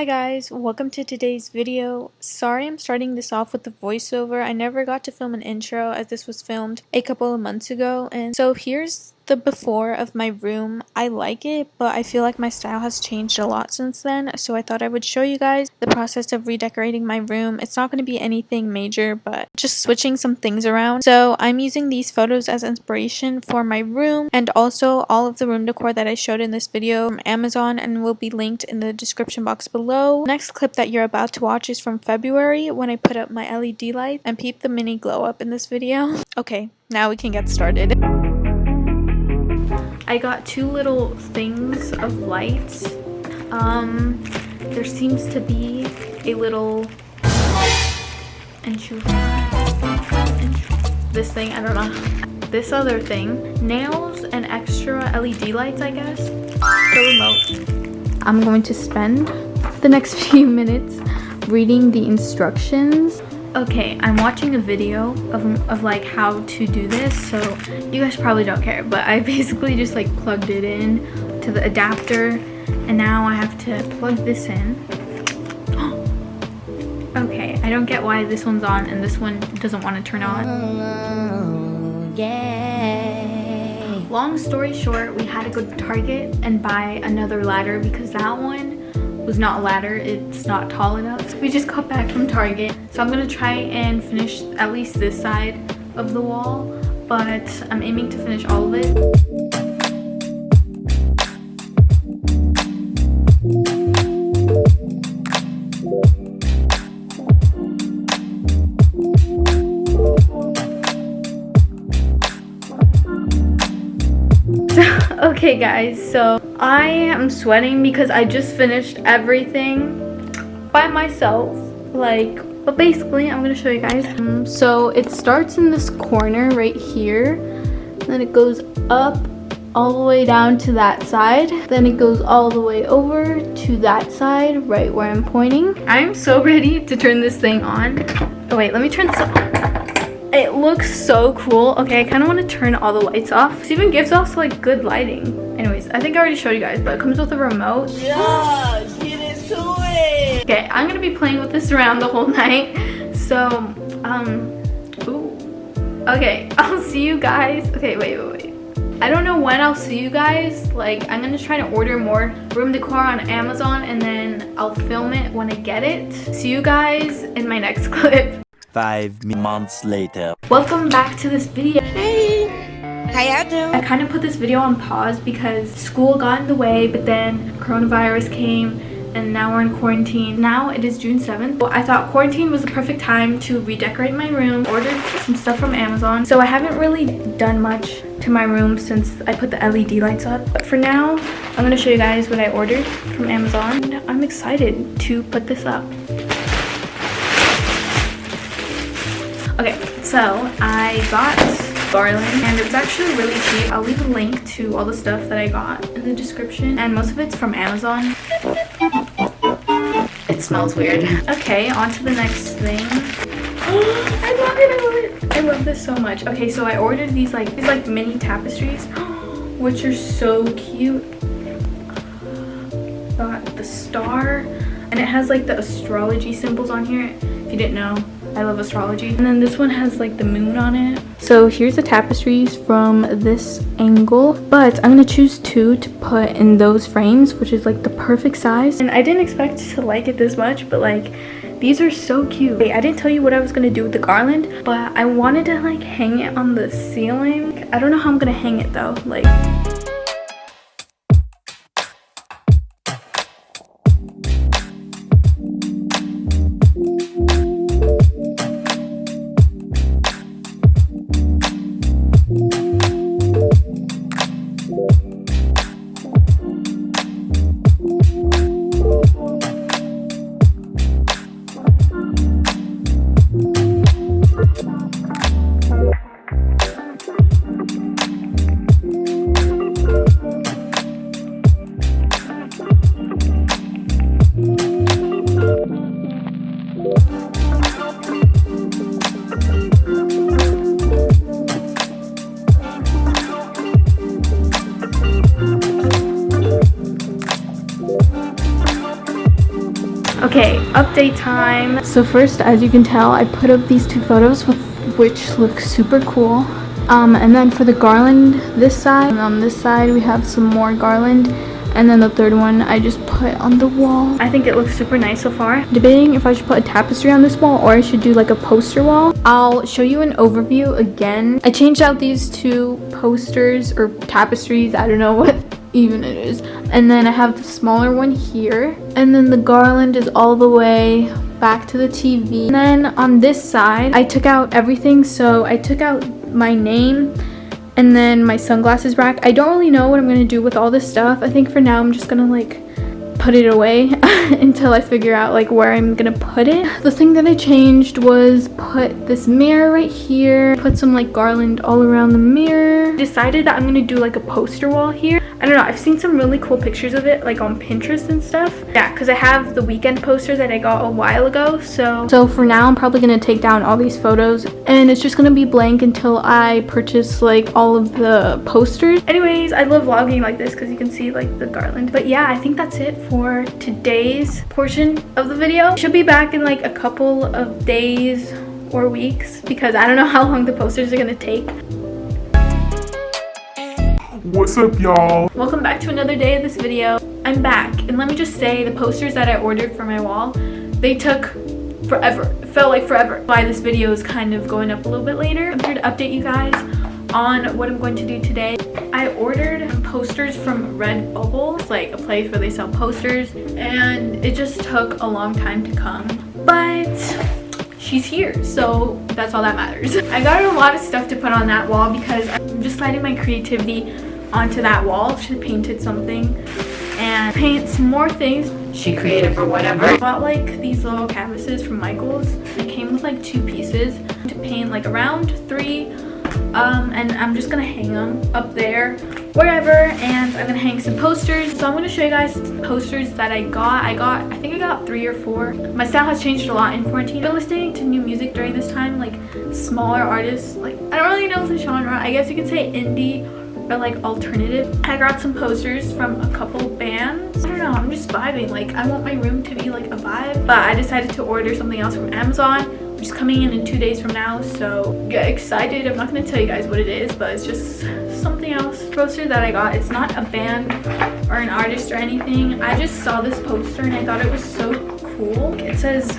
Hi guys, welcome to today's video. Sorry I'm starting this off with the voiceover. I never got to film an intro as this was filmed a couple of months ago, and so here's the before of my room. I like it, but I feel like my style has changed a lot since then, so I thought I would show you guys the process of redecorating my room. It's not going to be anything major, but just switching some things around. So I'm using these photos as inspiration for my room, and also all of the room decor that I showed in this video from Amazon and will be linked in the description box below. The next clip that you're about to watch is from February when I put up my LED lights and peep the mini glow up in this video. Okay, now we can get started. I got two little things of lights. There seems to be a little this thing, I don't know. This other thing. Nails and extra LED lights, I guess. The remote. I'm going to spend the next few minutes reading the instructions. Okay, I'm watching a video of like how to do this, so you guys probably don't care, but I basically just like plugged it in to the adapter, and now I have to plug this in. Okay, I don't get why this one's on and this one doesn't want to turn on. Oh, yeah. Long story short, we had to go to Target and buy another ladder because that one was not a ladder, it's not tall enough. We just got back from Target, so I'm gonna try and finish at least this side of the wall, but I'm aiming to finish all of it. Okay guys, so I am sweating because I just finished everything by myself, but basically I'm gonna show you guys. So it starts in this corner right here, then it goes up all the way down to that side, then it goes all the way over to that side right where I'm pointing. I'm so ready to turn this thing on. Oh wait, let me turn this on. It looks so cool. Okay, I kind of want to turn all the lights off. This even gives us like good lighting. Anyways, I think I already showed you guys, but it comes with a remote. Yeah, get into it. Okay, I'm gonna be playing with this around the whole night. So, ooh. Okay, I'll see you guys. Okay, wait. I don't know when I'll see you guys. Like, I'm gonna try to order more room decor on Amazon and then I'll film it when I get it. See you guys in my next clip. 5 months later. Welcome back to this video. Hey, how y'all doing? I kind of put this video on pause because school got in the way, but then coronavirus came and now we're in quarantine. Now it is June 7th. So I thought quarantine was the perfect time to redecorate my room. Ordered some stuff from Amazon. So I haven't really done much to my room since I put the LED lights up. But for now, I'm going to show you guys what I ordered from Amazon. And I'm excited to put this up. Okay, so I got garland and it was actually really cheap. I'll leave a link to all the stuff that I got in the description, and most of it's from Amazon. It smells weird. Okay, on to the next thing. I love it. I love this so much. Okay, so I ordered these like mini tapestries, which are so cute. Got the star, and it has like the astrology symbols on here. If you didn't know, I love astrology. And then this one has like the moon on it. So here's the tapestries from this angle, but I'm gonna choose two to put in those frames, which is like the perfect size. And I didn't expect to like it this much, but like these are so cute. Wait, I didn't tell you what I was gonna do with the garland, but I wanted to like hang it on the ceiling. I don't know how I'm gonna hang it though. Like, Okay, update time. So first, as you can tell, I put up these two photos which look super cool. And then for the garland this side, and on this side we have some more garland, and then the third one I just put on the wall. I think it looks super nice so far. Debating if I should put a tapestry on this wall or I should do like a poster wall. I'll show you an overview again. I changed out these two posters or tapestries, I don't know what even it is, and then I have the smaller one here, and then the garland is all the way back to the TV. And then on this side I took out everything. So I took out my name and then my sunglasses rack. I don't really know what I'm gonna do with all this stuff. I think for now I'm just gonna like put it away until I figure out like where I'm gonna put it. The thing that I changed was put this mirror right here, put some like garland all around the mirror. I decided that I'm gonna do like a poster wall here. I don't know, I've seen some really cool pictures of it like on Pinterest and stuff. Yeah, because I have the weekend poster that I got a while ago. So for now I'm probably gonna take down all these photos and it's just gonna be blank until I purchase like all of the posters. Anyways, I love vlogging like this because you can see like the garland. But yeah, I think that's it for today's portion of the video. Should be back in like a couple of days or weeks because I don't know how long the posters are gonna take. What's up, y'all? Welcome back to another day of this video. I'm back, and let me just say the posters that I ordered for my wall, they took forever. It felt like forever. Why this video is kind of going up a little bit later. I'm here to update you guys on what I'm going to do today. I ordered posters from Redbubble. It's like a place where they sell posters, and it just took a long time to come, but she's here, so that's all that matters. I got a lot of stuff to put on that wall because I'm just letting my creativity onto that wall. She painted something and paint some more things she created or whatever. I bought like these little canvases from Michael's. It came with like 2 pieces to paint like around 3, and I'm just gonna hang them up there wherever, and I'm gonna hang some posters. So I'm gonna show you guys some posters that I got. I think I got 3 or 4. My style has changed a lot in quarantine. I've been listening to new music during this time, like smaller artists, like I don't really know the genre. I guess you could say indie or like alternative. I got some posters from a couple bands. I don't know, I'm just vibing. Like I want my room to be like a vibe, but I decided to order something else from Amazon, which is coming in 2 days from now, so get excited. I'm not gonna tell you guys what it is, but it's just something else. Poster that I got, it's not a band or an artist or anything. I just saw this poster and I thought it was so cool. It says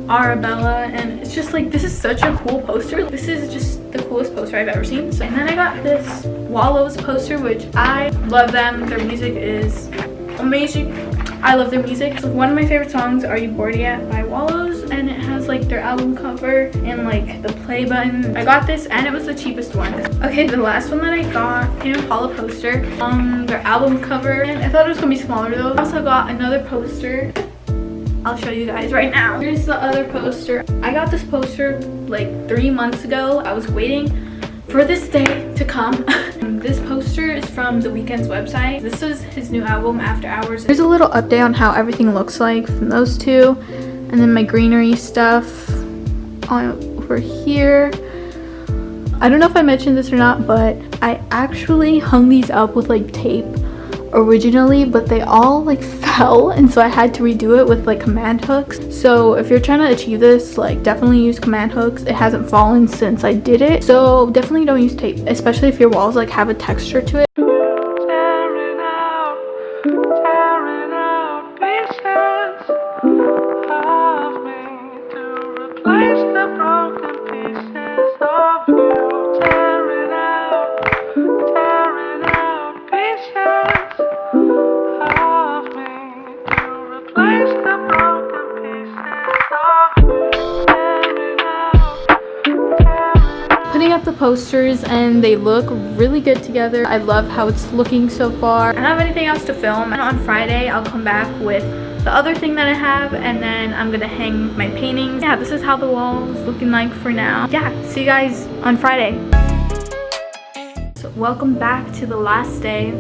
Isabella, and it's just like, this is such a cool poster. This is just the coolest poster I've ever seen. So, and then I got this Wallows poster, which I love them. Their music is amazing. I love their music. So one of my favorite songs, Are You Bored Yet by Wallows, and it has like their album cover and like the play button. I got this and it was the cheapest one. Okay, the last one that I got, Canon poster, their album cover, and I thought it was gonna be smaller though. I also got another poster. I'll show you guys right now. Here's the other poster. I got this poster like 3 months ago. I was waiting for this day to come. This poster is from The Weeknd's website. This is his new album, After Hours. There's a little update on how everything looks like from those two. And then my greenery stuff on over here. I don't know if I mentioned this or not, but I actually hung these up with like tape originally, but they all like fell, and so I had to redo it with like command hooks. So if you're trying to achieve this, like definitely use command hooks. It hasn't fallen since I did it, so definitely don't use tape, especially if your walls like have a texture to it. Putting up the posters and they look really good together. I love how it's looking so far. I don't have anything else to film, and on Friday I'll come back with the other thing that I have, and then I'm gonna hang my paintings. Yeah, this is how the wall is looking like for now. Yeah, see you guys on Friday. So welcome back to the last day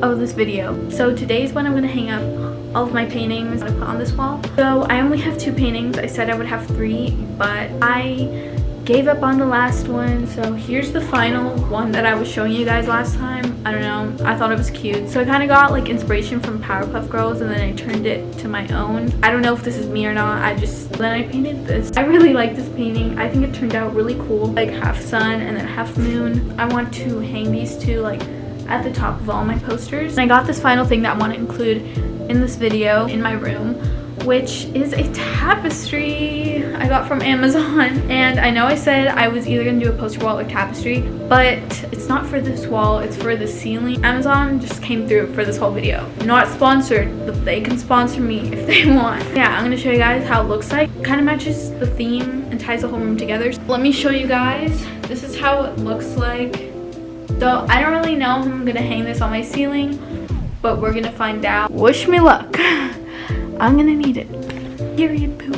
of this video. So today's when I'm gonna hang up all of my paintings I put on this wall. So I only have 2 paintings. I said I would have 3, but I gave up on the last one. So here's the final one that I was showing you guys last time. I don't know, I thought it was cute. So I kind of got like inspiration from Powerpuff Girls and then I turned it to my own. I don't know if this is me or not. Then I painted this. I really like this painting. I think it turned out really cool. Like half sun and then half moon. I want to hang these two like at the top of all my posters. And I got this final thing that I want to include in this video in my room, which is a tapestry I got from Amazon. And I know I said I was either gonna do a poster wall or tapestry, but it's not for this wall, it's for the ceiling. Amazon just came through for this whole video. Not sponsored, but they can sponsor me if they want. Yeah, I'm gonna show you guys how it looks like. Kind of matches the theme and ties the whole room together. So let me show you guys. This is how it looks like. So I don't really know if I'm gonna hang this on my ceiling, but we're gonna find out. Wish me luck. I'm gonna need it. Period, poop.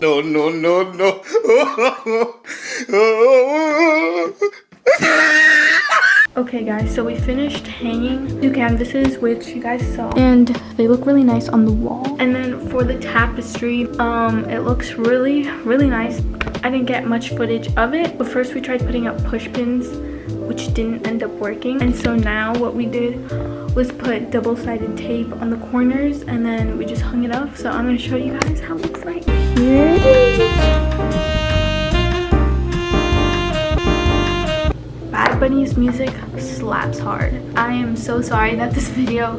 No, no, no, no. Okay guys, so we finished hanging 2 canvases, which you guys saw, and they look really nice on the wall. And then for the tapestry, it looks really nice. I didn't get much footage of it, but first we tried putting up push pins, which didn't end up working. And so now what we did was put double-sided tape on the corners, and then we just hung it up. So I'm gonna show you guys how it looks like. Here it is. Bad Bunny's music slaps hard. I am so sorry that this video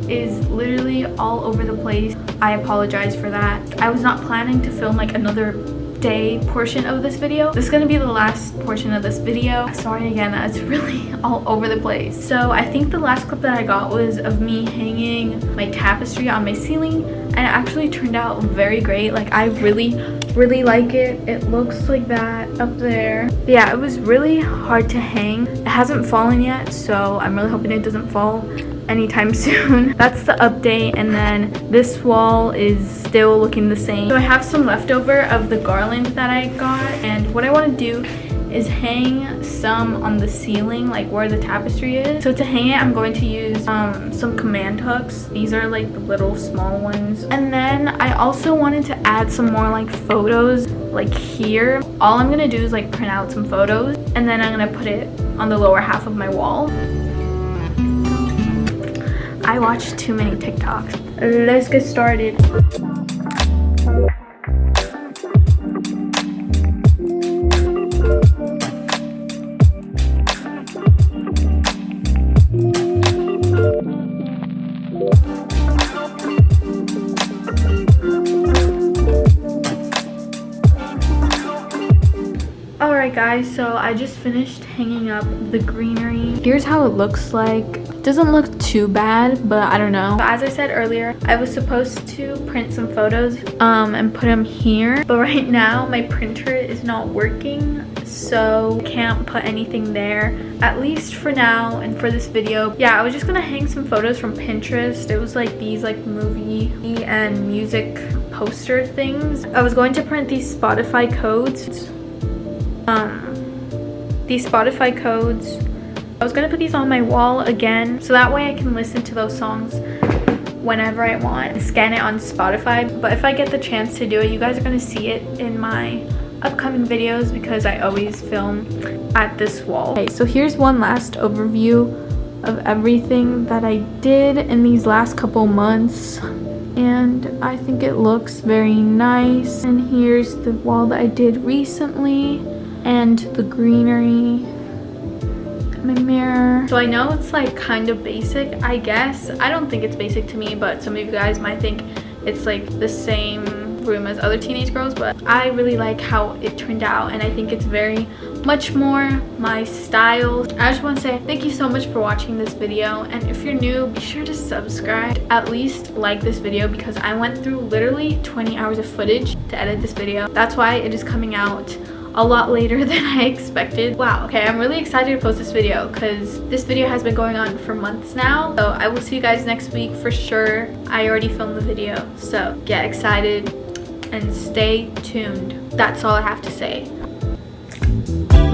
is literally all over the place. I apologize for that. I was not planning to film like another day portion of this video. This is gonna be the last portion of this video. Sorry again that it's really all over the place. So I think the last clip that I got was of me hanging my tapestry on my ceiling, and it actually turned out very great. Like I really like it. It looks like that up there. But yeah, it was really hard to hang. It hasn't fallen yet, so I'm really hoping it doesn't fall anytime soon. That's the update, and then this wall is still looking the same. So I have some leftover of the garland that I got, and what I want to do is hang some on the ceiling, like where the tapestry is. So to hang it, I'm going to use some command hooks. These are like the little small ones. And then I also wanted to add some more like photos like here. All I'm gonna do is like print out some photos, and then I'm gonna put it on the lower half of my wall. I watch too many TikToks. Let's get started. Alright guys, so I just finished hanging up the greenery. Here's how it looks like. It doesn't look too bad, but I don't know. As I said earlier, I was supposed to print some photos and put them here, but right now my printer is not working, so can't put anything there, at least for now and for this video. Yeah, I was just gonna hang some photos from Pinterest. It was like these like movie and music poster things. I was going to print these Spotify codes. I was gonna put these on my wall again, so that way I can listen to those songs whenever I want and scan it on Spotify. But if I get the chance to do it, you guys are gonna see it in my upcoming videos because I always film at this wall. Okay, so here's one last overview of everything that I did in these last couple months, and I think it looks very nice. And here's the wall that I did recently, and the greenery, my mirror. So I know it's like kind of basic, I guess. I don't think it's basic to me, but some of you guys might think it's like the same room as other teenage girls, but I really like how it turned out, and I think it's very much more my style. I just want to say thank you so much for watching this video, and if you're new, be sure to subscribe. At least like this video because I went through literally 20 hours of footage to edit this video. That's why it is coming out a lot later than I expected. Wow, okay, I'm really excited to post this video because this video has been going on for months now. So I will see you guys next week for sure. I already filmed the video, so get excited and stay tuned. That's all I have to say. Bye.